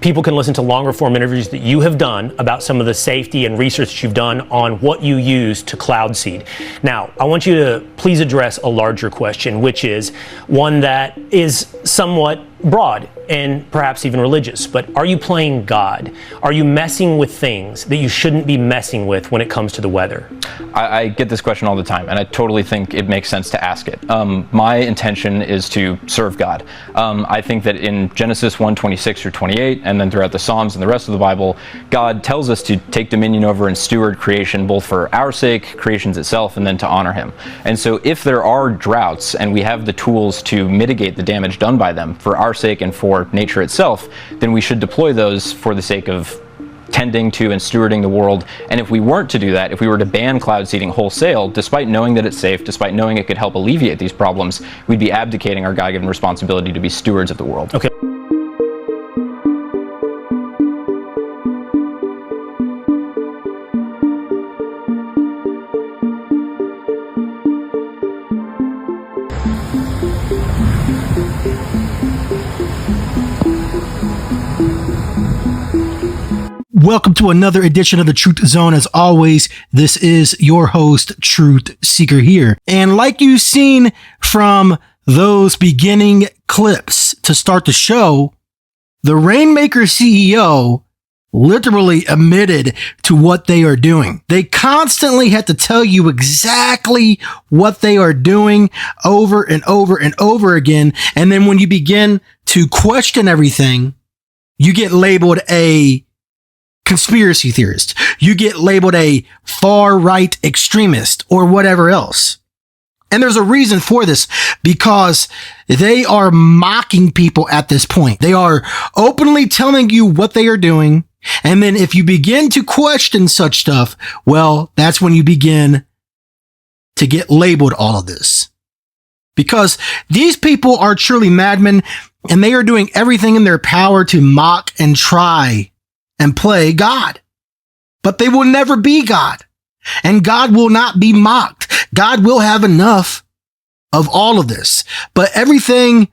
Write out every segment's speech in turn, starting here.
People can listen to longer form interviews that you have done about some of the safety and research that you've done on what you use to cloud seed. Now, I want you to please address a larger question, which is one that is somewhat broad and perhaps even religious, but are you playing God? Are you messing with things that you shouldn't be messing with when it comes to the weather? I get this question all the time, and I totally think it makes sense to ask it. My intention is to serve God. I think that in Genesis 1:26 through 28, and then throughout the Psalms and the rest of the Bible, God tells us to take dominion over and steward creation, both for our sake, creation's itself, and then to honor Him. And so if there are droughts, and we have the tools to mitigate the damage done by them for our sake and for nature itself, then we should deploy those for the sake of tending to and stewarding the world. And if we weren't to do that, if we were to ban cloud seeding wholesale, despite knowing that it's safe, despite knowing it could help alleviate these problems, we'd be abdicating our God-given responsibility to be stewards of the world. Okay. Welcome to another edition of the Truth Zone. As always, this is your host, Truth Seeker here. And like you've seen from those beginning clips to start the show, the Rainmaker CEO literally admitted to what they are doing. They constantly have to tell you exactly what they are doing over and over and over again. And then when you begin to question everything, you get labeled a conspiracy theorist. You get labeled a far-right extremist or whatever else. And there's a reason for this, because they are mocking people at this point. They are openly telling you what they are doing. And then if you begin to question such stuff, well, that's when you begin to get labeled all of this. Because these people are truly madmen, and they are doing everything in their power to mock and try and play God. But they will never be God. And God will not be mocked. God will have enough of all of this. But everything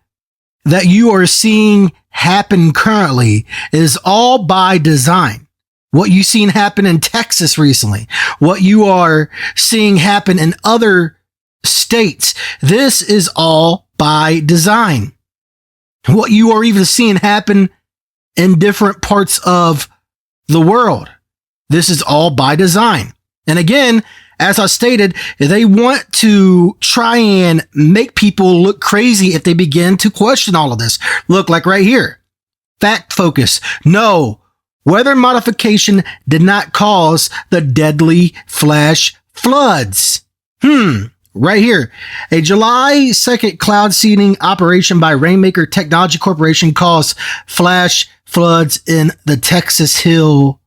that you are seeing happen currently is all by design. What you've seen happen in Texas recently, what you are seeing happen in other states, this is all by design. What you are even seeing happen in different parts of the world, this is all by design. And again, as I stated, they want to try and make people look crazy if they begin to question all of this. Look, like right here, fact focus. No, weather modification did not cause the deadly flash floods. Right here, a July 2nd cloud seeding operation by Rainmaker Technology Corporation caused flash floods in the Texas Hill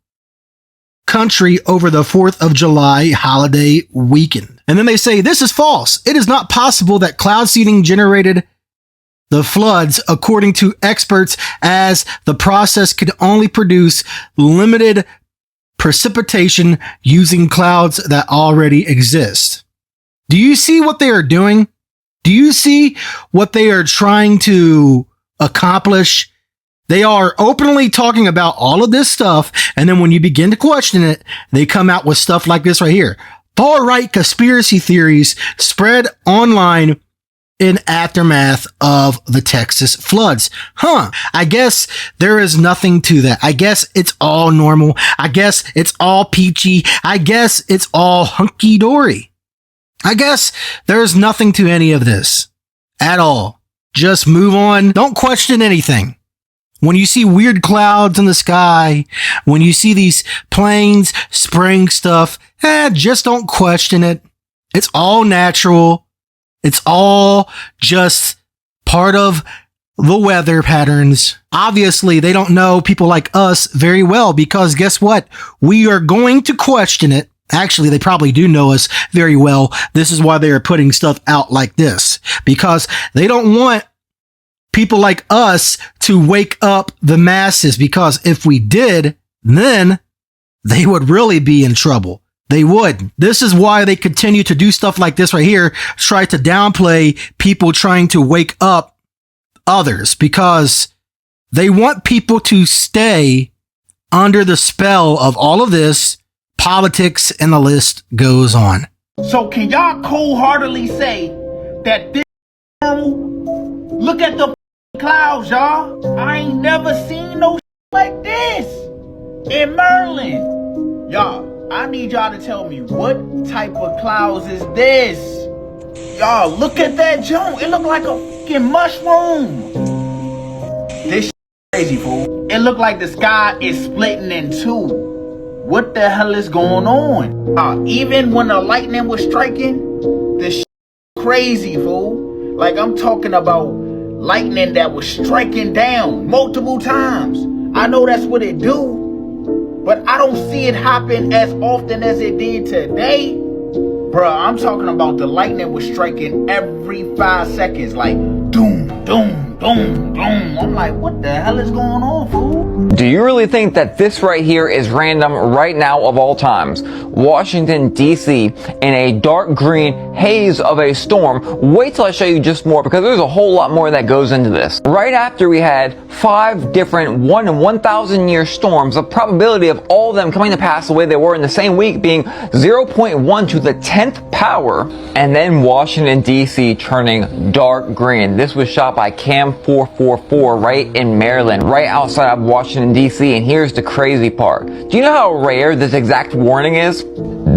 Country over the 4th of July holiday weekend. And then they say, this is false. It is not possible that cloud seeding generated the floods, according to experts, as the process could only produce limited precipitation using clouds that already exist. Do you see what they are doing? Do you see what they are trying to accomplish? They are openly talking about all of this stuff, and then when you begin to question it, they come out with stuff like this right here. Far-right conspiracy theories spread online in aftermath of the Texas floods. I guess there is nothing to that. I guess it's all normal. I guess it's all peachy. I guess it's all hunky-dory. I guess there's nothing to any of this at all. Just move on. Don't question anything. When you see weird clouds in the sky, when you see these planes spraying stuff, just don't question it. It's all natural. It's all just part of the weather patterns. Obviously, they don't know people like us very well, because guess what? We are going to question it. Actually, they probably do know us very well. This is why they are putting stuff out like this, because they don't want people like us to wake up the masses, because if we did, then they would really be in trouble. They would. This is why they continue to do stuff like this right here, try to downplay people trying to wake up others, because They want people to stay under the spell of all of this politics, and the list goes on. So can y'all cold-heartedly say that this normal? Look at the clouds, y'all. I ain't never seen no like this in Maryland. Y'all, I need y'all to tell me what type of clouds is this? Y'all, look at that joint. It look like a fucking mushroom. This crazy, fool. It look like the sky is splitting in two. What the hell is going on? Even when the lightning was striking, this crazy, fool. Like, I'm talking about lightning that was striking down multiple times. I know that's what it do, but I don't see it happen as often as it did today. Bruh, I'm talking about the lightning was striking every 5 seconds, like doom, doom, doom, doom. I'm like, what the hell is going on, fool? Do you really think that this right here is random right now of all times? Washington, D.C. in a dark green haze of a storm. Wait till I show you just more, because there's a whole lot more that goes into this. Right after we had 5 different 1 in 1,000 year storms, the probability of all of them coming to pass the way they were in the same week being 0.1 to the 10th power, and then Washington, D.C. turning dark green. This was shot by Cam 444 right in Maryland, right outside of Washington, D.C. And here's the crazy part. Do you know how rare this exact warning is?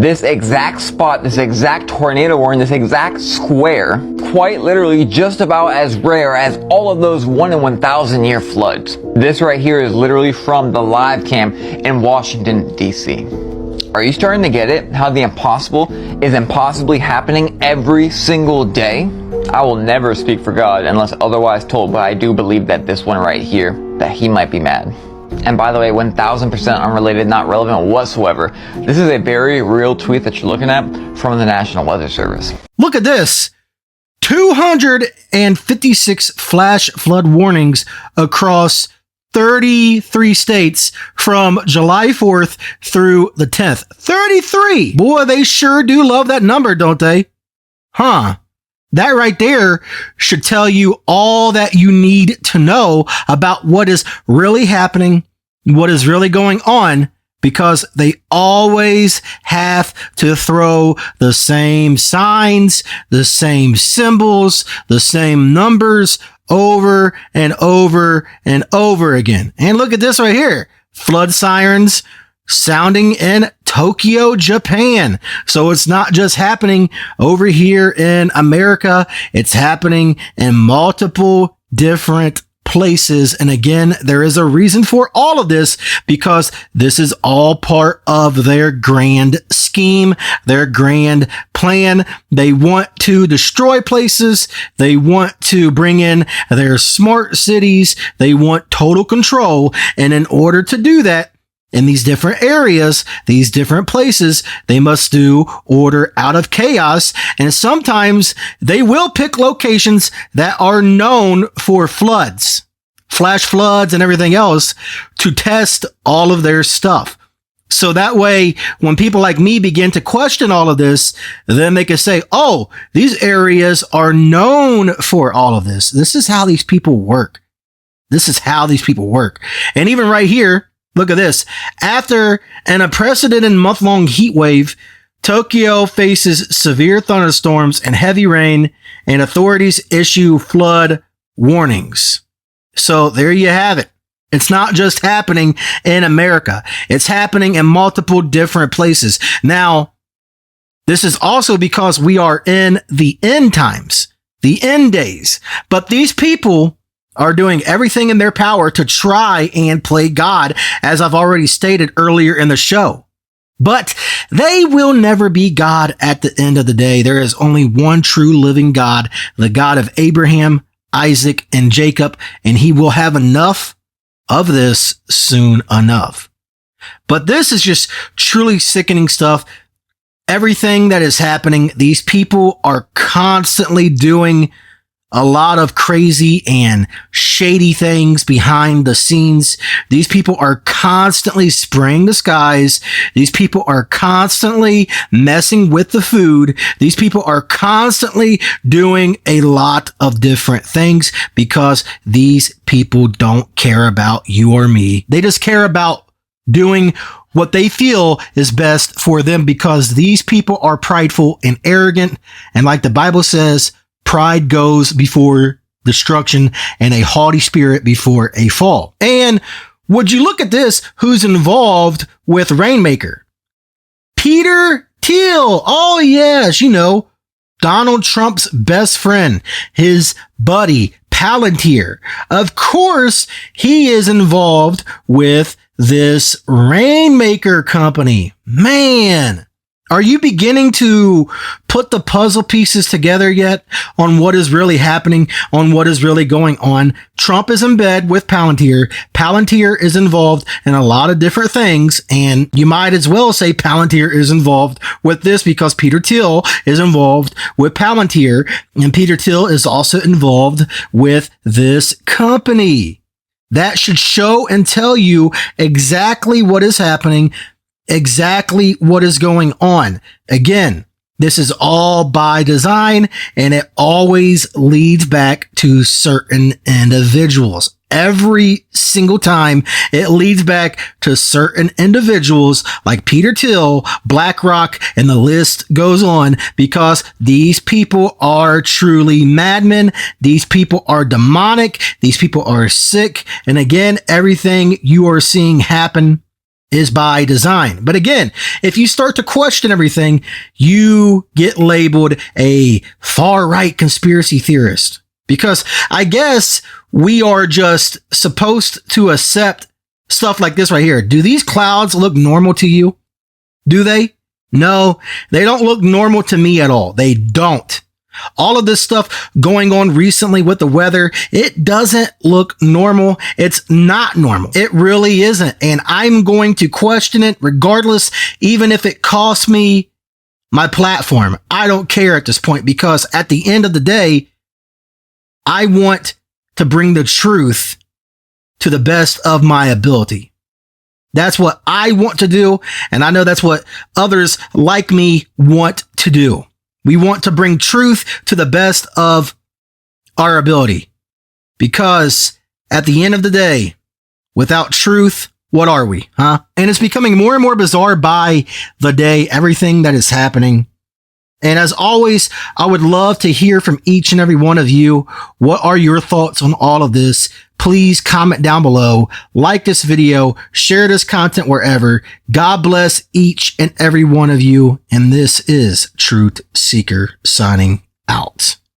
This exact spot, this exact tornado warning, this exact square, quite literally just about as rare as all of those 1 in 1,000 year floods. This right here is literally from the live cam in Washington, D.C. Are you starting to get it? How the impossible is impossibly happening every single day? I will never speak for God unless otherwise told, but I do believe that this one right here, that he might be mad. And by the way, 1000% unrelated, not relevant whatsoever. This is a very real tweet that you're looking at from the National Weather Service. Look at this. 256 flash flood warnings across 33 states from July 4th through the 10th. 33! Boy, they sure do love that number, don't they? Huh. That right there should tell you all that you need to know about what is really happening, what is really going on, because they always have to throw the same signs, the same symbols, the same numbers over and over and over again. And look at this right here. Flood sirens sounding in Tokyo, Japan. So it's not just happening over here in America. It's happening in multiple different places. And again, there is a reason for all of this, because this is all part of their grand scheme, their grand plan. They want to destroy places. They want to bring in their smart cities. They want total control. And in order to do that, in these different areas, these different places, they must do order out of chaos. And sometimes they will pick locations that are known for floods, flash floods and everything else, to test all of their stuff. So that way, when people like me begin to question all of this, then they can say, oh, these areas are known for all of this. This is how these people work. This is how these people work. And even right here, look at this. After an unprecedented month-long heat wave, Tokyo faces severe thunderstorms and heavy rain, and authorities issue flood warnings. So there you have it. It's not just happening in America. It's happening in multiple different places. Now, this is also because we are in the end times, the end days. But these people are doing everything in their power to try and play God, as I've already stated earlier in the show. But they will never be God at the end of the day. There is only one true living God, the God of Abraham, Isaac, and Jacob, and he will have enough of this soon enough. But this is just truly sickening stuff. Everything that is happening, these people are constantly doing a lot of crazy and shady things behind the scenes. These people are constantly spraying the skies. These people are constantly messing with the food. These people are constantly doing a lot of different things because these people don't care about you or me. They just care about doing what they feel is best for them because these people are prideful and arrogant. And like the Bible says, pride goes before destruction and a haughty spirit before a fall. And would you look at this, who's involved with Rainmaker? Peter Thiel. Oh yes, Donald Trump's best friend, his buddy, Palantir. Of course, he is involved with this Rainmaker company. Man, are you beginning to put the puzzle pieces together yet on what is really happening, on what is really going on? Trump is in bed with Palantir. Palantir is involved in a lot of different things, and you might as well say Palantir is involved with this because Peter Thiel is involved with Palantir, and Peter Thiel is also involved with this company. That should show and tell you exactly what is happening, exactly what is going on. Again, this is all by design, and it always leads back to certain individuals. Every single time it leads back to certain individuals like Peter Thiel, BlackRock, and the list goes on because these people are truly madmen. These people are demonic. These people are sick. And again, everything you are seeing happen is by design. But again, if you start to question everything, you get labeled a far-right conspiracy theorist. Because I guess we are just supposed to accept stuff like this right here. Do these clouds look normal to you? Do they? No, they don't look normal to me at all. They don't. All of this stuff going on recently with the weather, it doesn't look normal. It's not normal. It really isn't. And I'm going to question it regardless, even if it costs me my platform. I don't care at this point because at the end of the day, I want to bring the truth to the best of my ability. That's what I want to do. And I know that's what others like me want to do. We want to bring truth to the best of our ability. Because at the end of the day, without truth, what are we, huh? And it's becoming more and more bizarre by the day, everything that is happening. And as always, I would love to hear from each and every one of you. What are your thoughts on all of this? Please comment down below, like this video, share this content wherever. God bless each and every one of you. And this is Truth Seeker signing out.